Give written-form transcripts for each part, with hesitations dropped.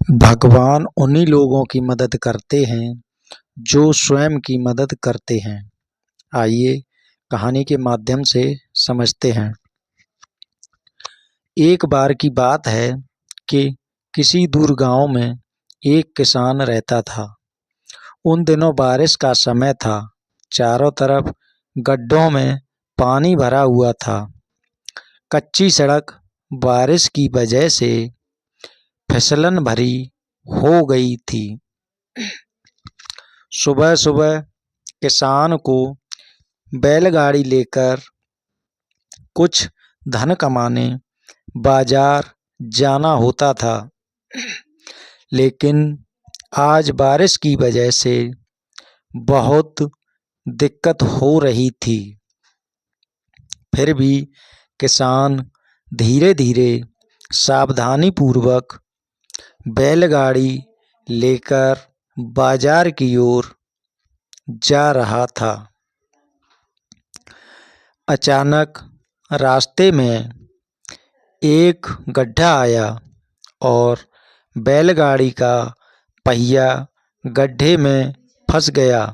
भगवान उन्हीं लोगों की मदद करते हैं जो स्वयं की मदद करते हैं। आइए कहानी के माध्यम से समझते हैं। एक बार की बात है कि किसी दूर गांव में एक किसान रहता था। उन दिनों बारिश का समय था। चारों तरफ गड्ढों में पानी भरा हुआ था। कच्ची सड़क बारिश की वजह से फिसलन भरी हो गई थी। सुबह सुबह किसान को बैलगाड़ी लेकर कुछ धन कमाने बाजार जाना होता था, लेकिन आज बारिश की वजह से बहुत दिक्कत हो रही थी। फिर भी किसान धीरे धीरे सावधानीपूर्वक बैलगाड़ी लेकर बाजार की ओर जा रहा था। अचानक रास्ते में एक गड्ढा आया और बैलगाड़ी का पहिया गड्ढे में फंस गया।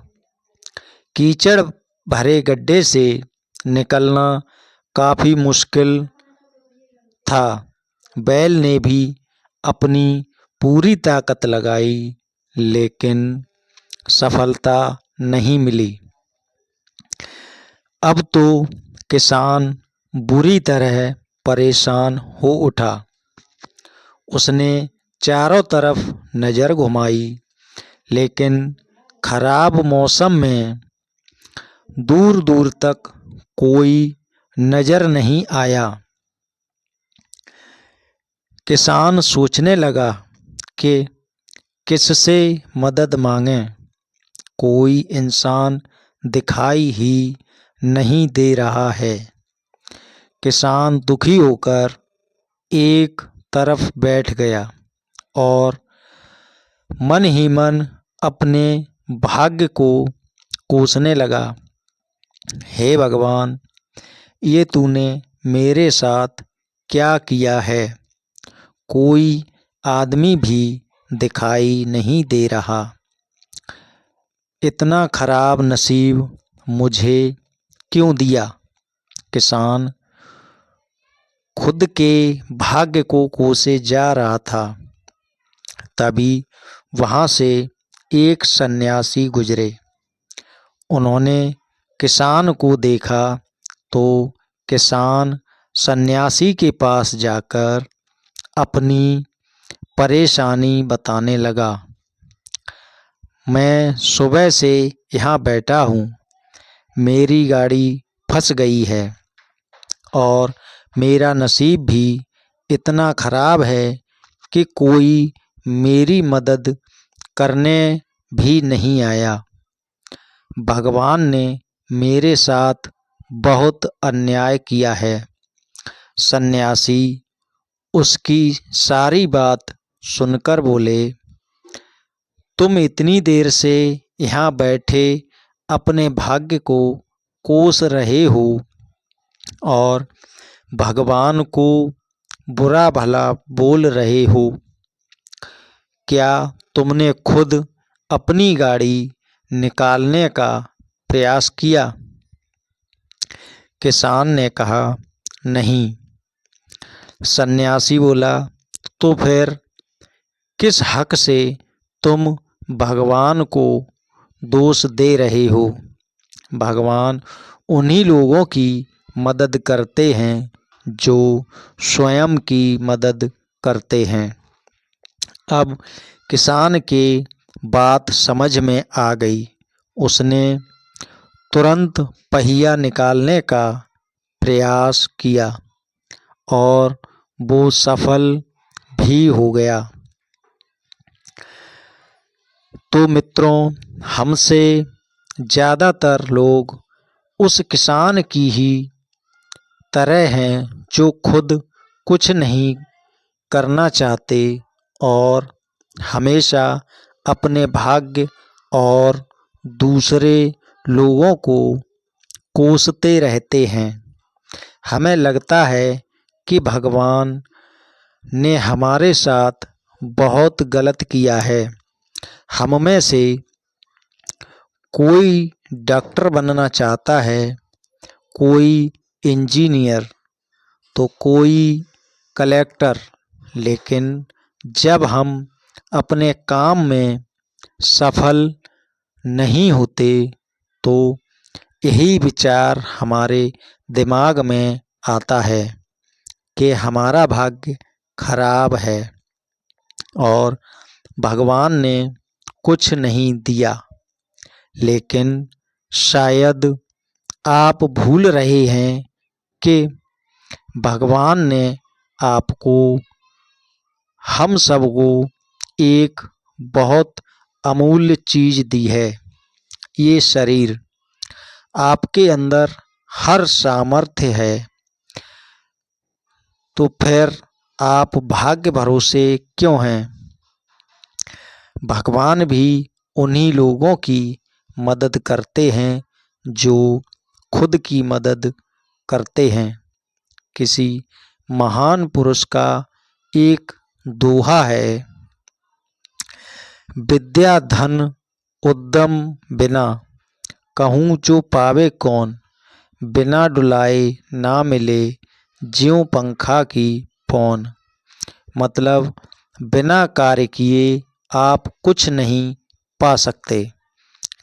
कीचड़ भरे गड्ढे से निकलना काफी मुश्किल था। बैल ने भी अपनी पूरी ताकत लगाई, लेकिन सफलता नहीं मिली। अब तो किसान बुरी तरह परेशान हो उठा। उसने चारों तरफ नज़र घुमाई, लेकिन खराब मौसम में दूर दूर तक कोई नज़र नहीं आया। किसान सोचने लगा कि किससे मदद मांगें। कोई इंसान दिखाई ही नहीं दे रहा है। किसान दुखी होकर एक तरफ बैठ गया और मन ही मन अपने भाग्य को कोसने लगा। हे भगवान, ये तूने मेरे साथ क्या किया है? कोई आदमी भी दिखाई नहीं दे रहा। इतना खराब नसीब मुझे क्यों दिया? किसान खुद के भाग्य को कोसे जा रहा था। तभी वहाँ से एक सन्यासी गुजरे। उन्होंने किसान को देखा तो किसान सन्यासी के पास जाकर अपनी परेशानी बताने लगा। मैं सुबह से यहाँ बैठा हूँ। मेरी गाड़ी फंस गई है और मेरा नसीब भी इतना खराब है कि कोई मेरी मदद करने भी नहीं आया। भगवान ने मेरे साथ बहुत अन्याय किया है। सन्यासी उसकी सारी बात सुनकर बोले, तुम इतनी देर से यहाँ बैठे अपने भाग्य को कोस रहे हो और भगवान को बुरा भला बोल रहे हो। क्या तुमने खुद अपनी गाड़ी निकालने का प्रयास किया? किसान ने कहा, नहीं। सन्यासी बोला, तो फिर किस हक से तुम भगवान को दोष दे रहे हो? भगवान उन्हीं लोगों की मदद करते हैं जो स्वयं की मदद करते हैं। अब किसान के बात समझ में आ गई। उसने तुरंत पहिया निकालने का प्रयास किया और वो सफल भी हो गया। तो मित्रों, हमसे ज़्यादातर लोग उस किसान की ही तरह हैं जो खुद कुछ नहीं करना चाहते और हमेशा अपने भाग्य और दूसरे लोगों को कोसते रहते हैं। हमें लगता है कि भगवान ने हमारे साथ बहुत गलत किया है। हम में से कोई डॉक्टर बनना चाहता है, कोई इंजीनियर, तो कोई कलेक्टर, लेकिन जब हम अपने काम में सफल नहीं होते तो यही विचार हमारे दिमाग में आता है कि हमारा भाग्य खराब है और भगवान ने कुछ नहीं दिया। लेकिन शायद आप भूल रहे हैं कि भगवान ने आपको, हम सबको एक बहुत अमूल्य चीज़ दी है, ये शरीर। आपके अंदर हर सामर्थ्य है, तो फिर आप भाग्य भरोसे क्यों हैं? भगवान भी उन्हीं लोगों की मदद करते हैं जो खुद की मदद करते हैं। किसी महान पुरुष का एक दोहा है, विद्या धन उद्यम बिना, कहूँ जो पावे कौन, बिना डुलाए ना मिले ज्यों पंखा की पौन। मतलब बिना कार्य किए आप कुछ नहीं पा सकते।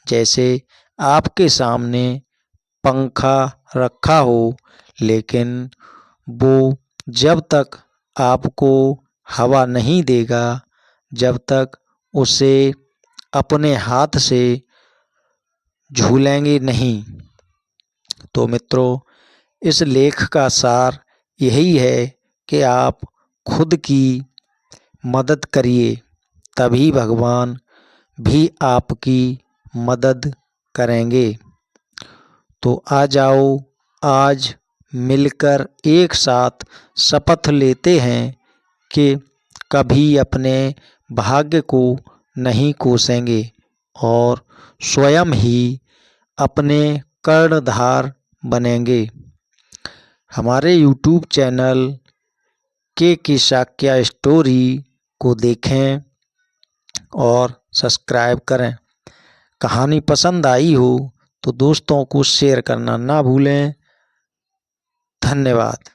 जैसे आपके सामने पंखा रखा हो, लेकिन वो जब तक आपको हवा नहीं देगा, जब तक उसे अपने हाथ से झूलेंगे नहीं। तो मित्रों, इस लेख का सार यही है कि आप खुद की मदद करिए, तभी भगवान भी आपकी मदद करेंगे। तो आ जाओ, आज मिलकर एक साथ शपथ लेते हैं कि कभी अपने भाग्य को नहीं कोसेंगे और स्वयं ही अपने कर्णधार बनेंगे। हमारे YouTube चैनल के शाक्या स्टोरी को देखें और सब्सक्राइब करें। कहानी पसंद आई हो तो दोस्तों को शेयर करना ना भूलें। धन्यवाद।